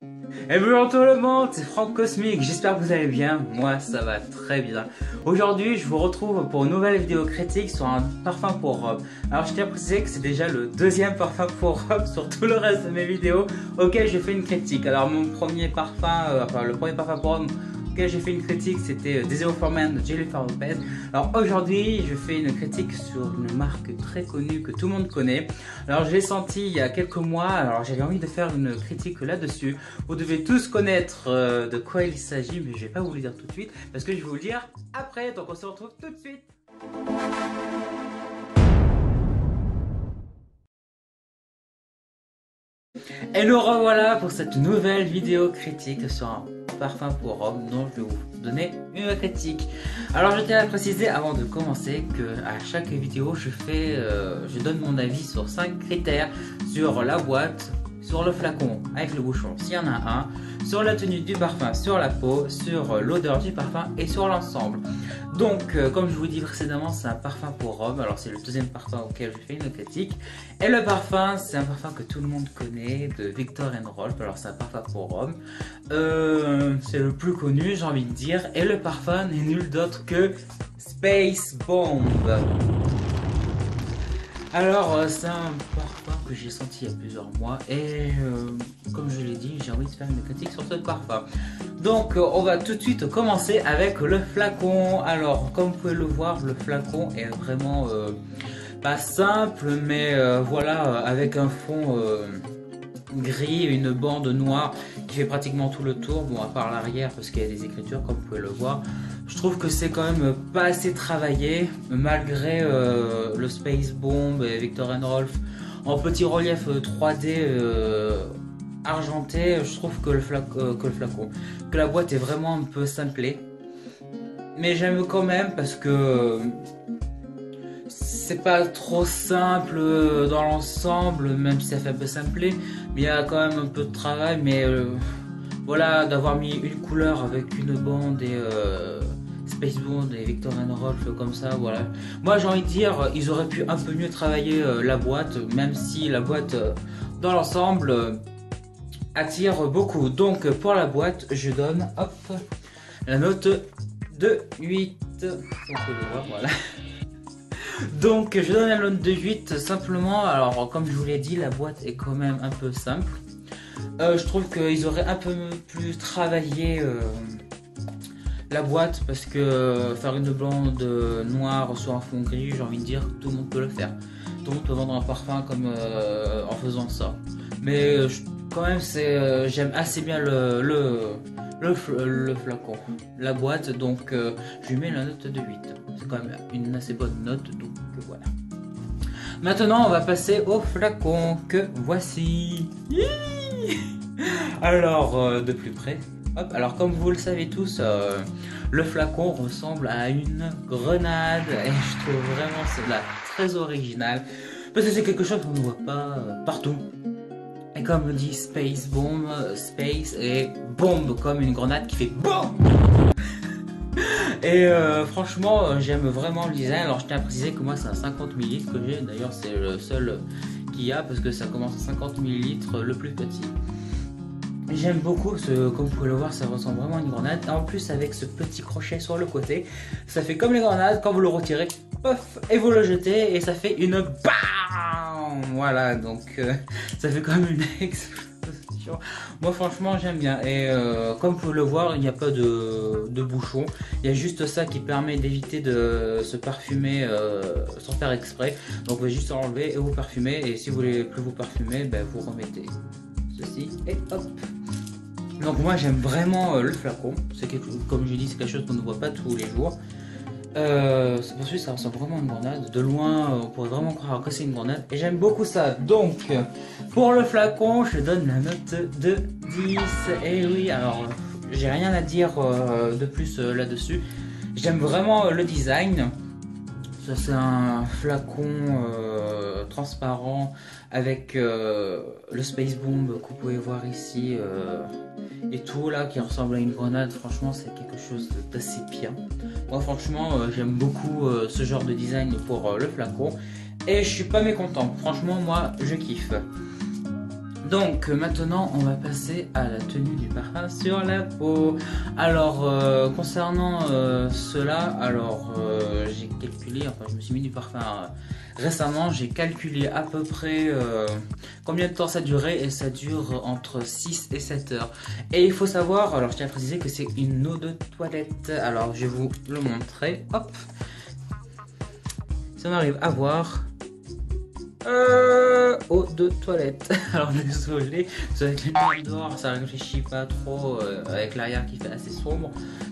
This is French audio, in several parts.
Et bonjour tout le monde, c'est Franck Cosmic, j'espère que vous allez bien, moi ça va très bien. Aujourd'hui je vous retrouve pour une nouvelle vidéo critique sur un parfum pour robe. Alors je tiens à préciser que c'est déjà le deuxième parfum pour robe sur tout le reste de mes vidéos auxquelles j'ai fait une critique. Alors mon premier parfum, le premier parfum pour homme auquel j'ai fait une critique, c'était Deseo for Men de Jennifer Lopez. Alors aujourd'hui je fais une critique sur une marque très connue que tout le monde connaît. Alors je l'ai senti il y a quelques mois, alors j'avais envie de faire une critique là-dessus. Vous devez tous connaître de quoi il s'agit, mais je vais pas vous le dire tout de suite parce que je vais vous le dire après, donc on se retrouve tout de suite. Et nous revoilà pour cette nouvelle vidéo critique sur un parfum pour homme dont je vais vous donner une critique. Alors je tiens à préciser avant de commencer que à chaque vidéo je donne mon avis sur 5 critères sur la boîte, sur le flacon avec le bouchon s'il y en a un, sur la tenue du parfum, sur la peau, sur l'odeur du parfum et sur l'ensemble. Donc comme je vous dis précédemment, c'est un parfum pour homme, alors c'est le deuxième parfum auquel je fais une critique. Et le parfum, c'est un parfum que tout le monde connaît, de Viktor & Rolf, alors c'est un parfum pour homme. C'est le plus connu, j'ai envie de dire, et le parfum n'est nul d'autre que Space Bomb. Alors c'est un parfum que j'ai senti il y a plusieurs mois et comme je l'ai dit, j'ai envie de faire une critique sur ce parfum. Donc on va tout de suite commencer avec le flacon. Alors comme vous pouvez le voir, le flacon est vraiment pas simple, mais voilà, avec un fond gris, une bande noire qui fait pratiquement tout le tour, bon à part l'arrière parce qu'il y a des écritures comme vous pouvez le voir. Je trouve que c'est quand même pas assez travaillé malgré le Space Bomb et Viktor & Rolf en petit relief 3D argenté. Je trouve que que la boîte est vraiment un peu simplée, mais j'aime quand même parce que c'est pas trop simple dans l'ensemble, même si ça fait un peu simplé, mais il y a quand même un peu de travail. Mais voilà, d'avoir mis une couleur avec une bande et Space Bond et Viktor & Rolf comme ça, voilà. Moi j'ai envie de dire, ils auraient pu un peu mieux travailler la boîte, même si la boîte dans l'ensemble attire beaucoup. Donc pour la boîte, je donne, hop, la note de 8. Si on peut le voir, voilà. Donc je donne la note de 8 simplement. Alors comme je vous l'ai dit, la boîte est quand même un peu simple. Je trouve qu'ils auraient un peu plus travaillé la boîte, parce que faire une blonde noire sur un fond gris, j'ai envie de dire, tout le monde peut le faire. Tout le monde peut vendre un parfum comme en faisant ça. Mais quand même j'aime assez bien le flacon, la boîte, donc je lui mets la note de 8. C'est quand même une assez bonne note, donc voilà. Maintenant on va passer au flacon que voici. Alors de plus près, hop, alors comme vous le savez tous, le flacon ressemble à une grenade et je trouve vraiment cela très original parce que c'est quelque chose qu'on ne voit pas partout. Et comme dit Space Bomb, Space et bombe comme une grenade qui fait BOUM. Et franchement j'aime vraiment le design. Alors je tiens à préciser que moi c'est un 50 ml que j'ai, d'ailleurs c'est le seul qu'il y a parce que ça commence à 50 ml le plus petit. J'aime beaucoup, comme vous pouvez le voir, ça ressemble vraiment à une grenade. Et en plus avec ce petit crochet sur le côté, ça fait comme les grenades, quand vous le retirez, pof, et vous le jetez et ça fait une BAM. Voilà, donc ça fait comme une explosion. Moi franchement j'aime bien. Et comme vous pouvez le voir, il n'y a pas de bouchon. Il y a juste ça qui permet d'éviter de se parfumer sans faire exprès. Donc vous allez juste enlever et vous parfumez. Et si vous voulez plus vous parfumer, ben, vous remettez ceci et hop. Donc moi j'aime vraiment le flacon. C'est quelque chose, comme je dis, c'est quelque chose qu'on ne voit pas tous les jours. C'est pour ça que ça ressemble vraiment à une grenade. De loin, on pourrait vraiment croire que c'est une grenade. Et j'aime beaucoup ça. Donc, pour le flacon, je donne la note de 10. Et oui, alors, j'ai rien à dire de plus là-dessus. J'aime vraiment le design. Ça, c'est un flacon transparent avec le Space Bomb que vous pouvez voir ici. Et tout là qui ressemble à une grenade. Franchement c'est quelque chose d'assez bien. Moi franchement j'aime beaucoup ce genre de design pour le flacon et je suis pas mécontent. Franchement moi je kiffe. Donc maintenant on va passer à la tenue du parfum sur la peau. Alors concernant cela, alors j'ai calculé, enfin je me suis mis du parfum récemment, j'ai calculé à peu près combien de temps ça durait et ça dure entre 6 et 7 heures. Et il faut savoir, alors je tiens à préciser que c'est une eau de toilette. Alors je vais vous le montrer, hop. Si on arrive à voir... eau de toilette. Alors désolé, avec les lumières dehors ça réfléchit pas trop avec l'arrière qui fait assez sombre.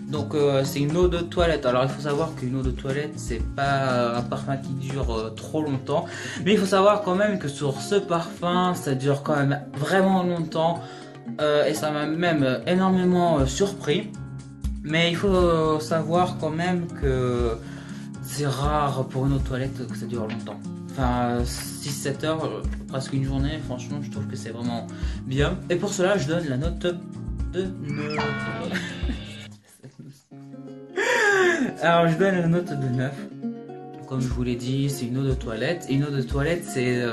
Donc c'est une eau de toilette. Alors il faut savoir qu'une eau de toilette c'est pas un parfum qui dure trop longtemps, mais il faut savoir quand même que sur ce parfum ça dure quand même vraiment longtemps et ça m'a même énormément surpris. Mais il faut savoir quand même que c'est rare pour une eau de toilette que ça dure longtemps. Enfin 6-7 heures, presque une journée, franchement je trouve que c'est vraiment bien. Et pour cela je donne la note de 9. Alors je donne la note de 9. Comme je vous l'ai dit, c'est une eau de toilette. Et une eau de toilette c'est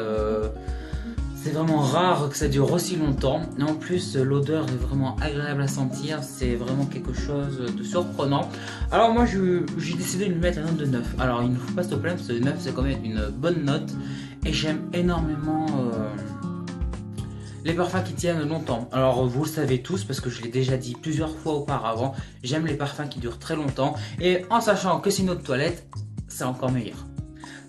vraiment rare que ça dure aussi longtemps. Et en plus l'odeur est vraiment agréable à sentir. C'est vraiment quelque chose de surprenant. Alors moi j'ai décidé de lui mettre la note de 9. Alors il ne faut pas se plaindre parce que 9 c'est quand même une bonne note. Et j'aime énormément les parfums qui tiennent longtemps. Alors vous le savez tous parce que je l'ai déjà dit plusieurs fois auparavant. J'aime les parfums qui durent très longtemps. Et en sachant que c'est une eau de toilette, c'est encore meilleur.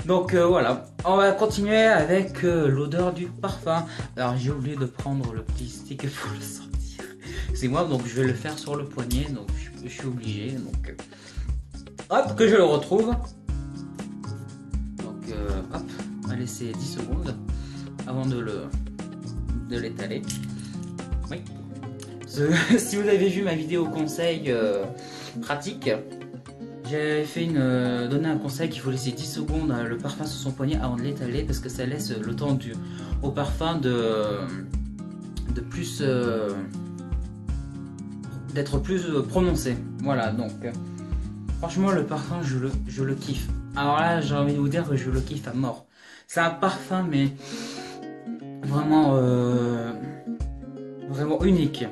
Donc voilà, on va continuer avec l'odeur du parfum. Alors j'ai oublié de prendre le petit stick pour le sortir. C'est moi, donc je vais le faire sur le poignet, donc je suis obligé. Donc hop, que je le retrouve. Donc hop, on va laisser 10 secondes avant de l'étaler. Oui. Si vous avez vu ma vidéo conseil pratique, j'ai fait donné un conseil qu'il faut laisser 10 secondes le parfum sur son poignet avant de l'étaler parce que ça laisse le temps au parfum d'être plus prononcé. Voilà, donc franchement le parfum je le kiffe. Alors là j'ai envie de vous dire que je le kiffe à mort. C'est un parfum mais vraiment vraiment unique.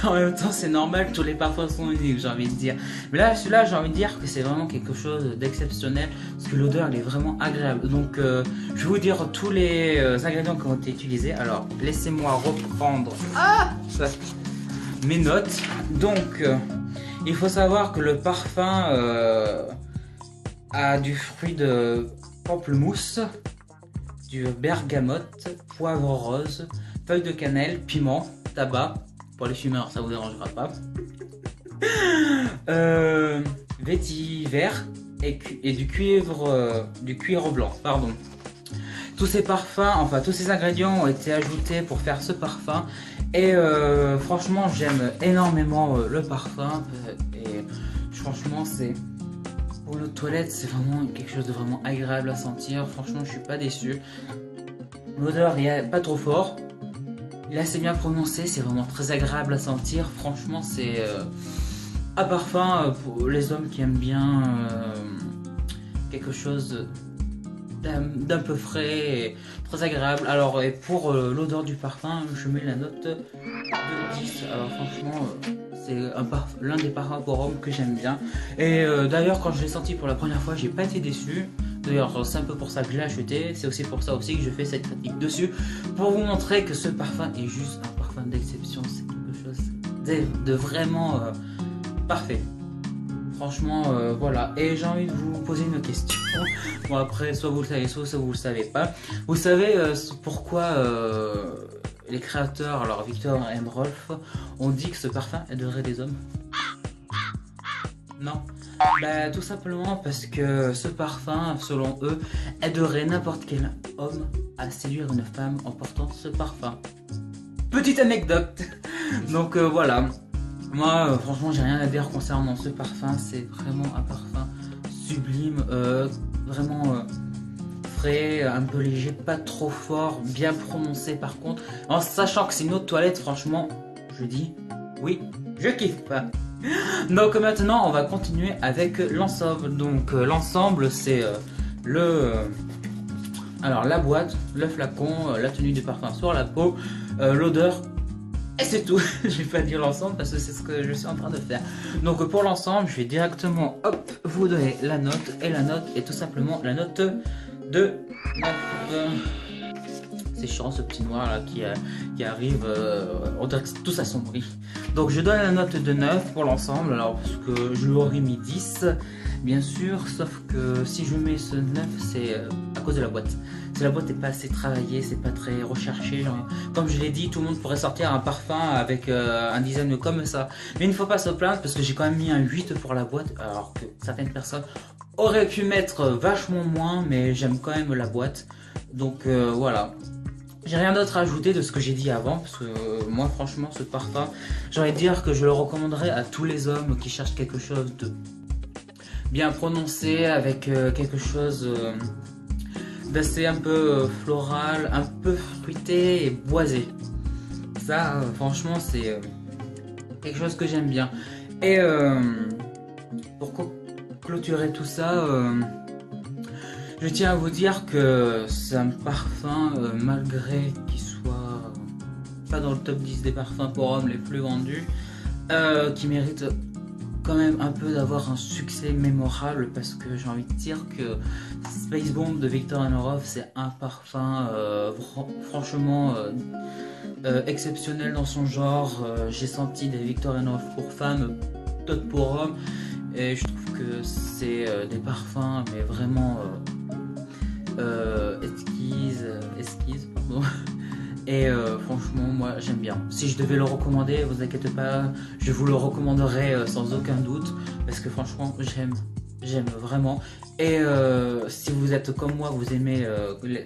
En même temps c'est normal, tous les parfums sont uniques, j'ai envie de dire. Mais là celui-là j'ai envie de dire que c'est vraiment quelque chose d'exceptionnel parce que l'odeur elle est vraiment agréable. Donc je vais vous dire tous les ingrédients qui ont été utilisés. Alors laissez-moi reprendre mes notes. Donc il faut savoir que le parfum a du fruit de pamplemousse, du bergamote, poivre rose, feuille de cannelle, piment, tabac. Pour les fumeurs, ça vous dérangera pas. Vétiver et du cuivre blanc, pardon. Tous ces parfums, enfin tous ces ingrédients ont été ajoutés pour faire ce parfum. Et franchement, j'aime énormément le parfum. Et franchement, c'est pour l'eau de toilette, c'est vraiment quelque chose de vraiment agréable à sentir. Franchement, je suis pas déçu. L'odeur est pas trop fort. Il est assez bien prononcé, c'est vraiment très agréable à sentir. Franchement, c'est un parfum pour les hommes qui aiment bien quelque chose d'un peu frais et très agréable. Alors, et pour l'odeur du parfum, je mets la note de 10. Alors, franchement, c'est l'un des parfums pour hommes que j'aime bien. Et d'ailleurs, quand je l'ai senti pour la première fois, j'ai pas été déçu. D'ailleurs, c'est un peu pour ça que je l'ai acheté. C'est aussi pour ça aussi que je fais cette critique dessus. Pour vous montrer que ce parfum est juste un parfum d'exception. C'est quelque chose de vraiment parfait. Franchement, voilà. Et j'ai envie de vous poser une question. Bon, après, soit vous le savez, soit vous le savez pas. Vous savez pourquoi les créateurs, alors Victor et Rolf, ont dit que ce parfum aiderait les hommes? Non. Bah, tout simplement parce que ce parfum, selon eux, aiderait n'importe quel homme à séduire une femme en portant ce parfum. Petite anecdote. Donc voilà. Moi, franchement, j'ai rien à dire concernant ce parfum. C'est vraiment un parfum sublime, vraiment frais, un peu léger, pas trop fort, bien prononcé par contre. En sachant que c'est une eau de toilette, franchement, je dis oui, je kiffe pas. Donc maintenant on va continuer avec l'ensemble. Donc l'ensemble c'est alors la boîte, le flacon, la tenue du parfum sur la peau, l'odeur. Et c'est tout. Je vais pas dire l'ensemble parce que c'est ce que je suis en train de faire. Donc pour l'ensemble, je vais directement, hop, vous donner la note. Et la note est tout simplement la note de 9. C'est chiant ce petit noir là qui arrive, on dirait que tout s'assombrit. Donc je donne la note de 9 pour l'ensemble, alors parce que je lui aurais mis 10, bien sûr, sauf que si je mets ce 9, c'est à cause de la boîte. Si la boîte n'est pas assez travaillée, c'est pas très recherché, genre, comme je l'ai dit, tout le monde pourrait sortir un parfum avec un design comme ça. Mais il ne faut pas se plaindre parce que j'ai quand même mis un 8 pour la boîte, alors que certaines personnes auraient pu mettre vachement moins, mais j'aime quand même la boîte. Donc voilà. J'ai rien d'autre à ajouter de ce que j'ai dit avant, parce que moi franchement ce parfum, j'ai envie de dire que je le recommanderais à tous les hommes qui cherchent quelque chose de bien prononcé, avec quelque chose d'assez un peu floral, un peu fruité et boisé. Ça franchement c'est quelque chose que j'aime bien. Et pour clôturer tout ça, je tiens à vous dire que c'est un parfum, malgré qu'il soit pas dans le top 10 des parfums pour hommes les plus vendus, qui mérite quand même un peu d'avoir un succès mémorable, parce que j'ai envie de dire que Space Bomb de Viktor & Rolf, c'est un parfum franchement exceptionnel dans son genre. J'ai senti des Viktor & Rolf pour femmes, d'autres pour hommes, et je trouve que c'est des parfums mais vraiment esquisse, pardon. Et franchement moi j'aime bien. Si je devais le recommander, vous inquiétez pas, je vous le recommanderais sans aucun doute, parce que franchement j'aime vraiment. Et si vous êtes comme moi, vous aimez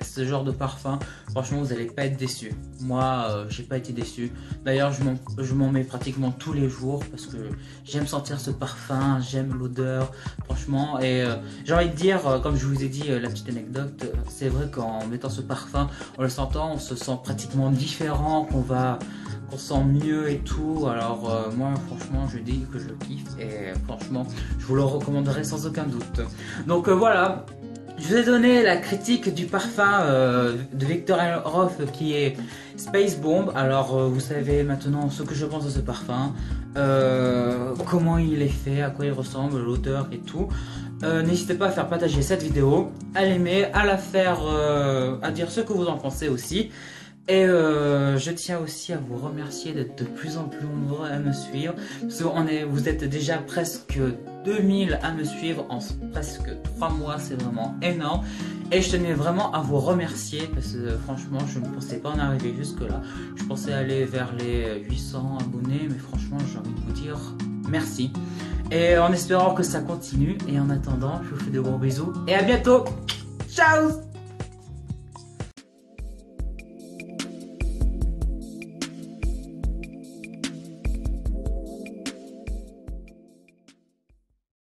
ce genre de parfum, franchement vous n'allez pas être déçu. Moi j'ai pas été déçu. D'ailleurs je m'en mets pratiquement tous les jours parce que j'aime sentir ce parfum, j'aime l'odeur franchement. Et j'ai envie de dire, comme je vous ai dit la petite anecdote, c'est vrai qu'en mettant ce parfum, en le sentant, on se sent pratiquement différent, qu'on sent mieux et tout. Alors moi franchement je dis que je kiffe, et franchement je vous le recommanderais sans aucun doute. Donc voilà, je vous ai donné la critique du parfum de Viktor & Rolf qui est Space Bomb. Alors vous savez maintenant ce que je pense de ce parfum, comment il est fait, à quoi il ressemble, l'odeur et tout. N'hésitez pas à faire partager cette vidéo, à l'aimer, à la faire, à dire ce que vous en pensez aussi. Et je tiens aussi à vous remercier d'être de plus en plus nombreux à me suivre, parce que vous êtes déjà presque 2000 à me suivre en presque 3 mois, c'est vraiment énorme. Et je tenais vraiment à vous remercier, parce que franchement je ne pensais pas en arriver jusque là. Je pensais aller vers les 800 abonnés, mais franchement j'ai envie de vous dire merci. Et en espérant que ça continue, et en attendant je vous fais de gros bisous et à bientôt. Ciao.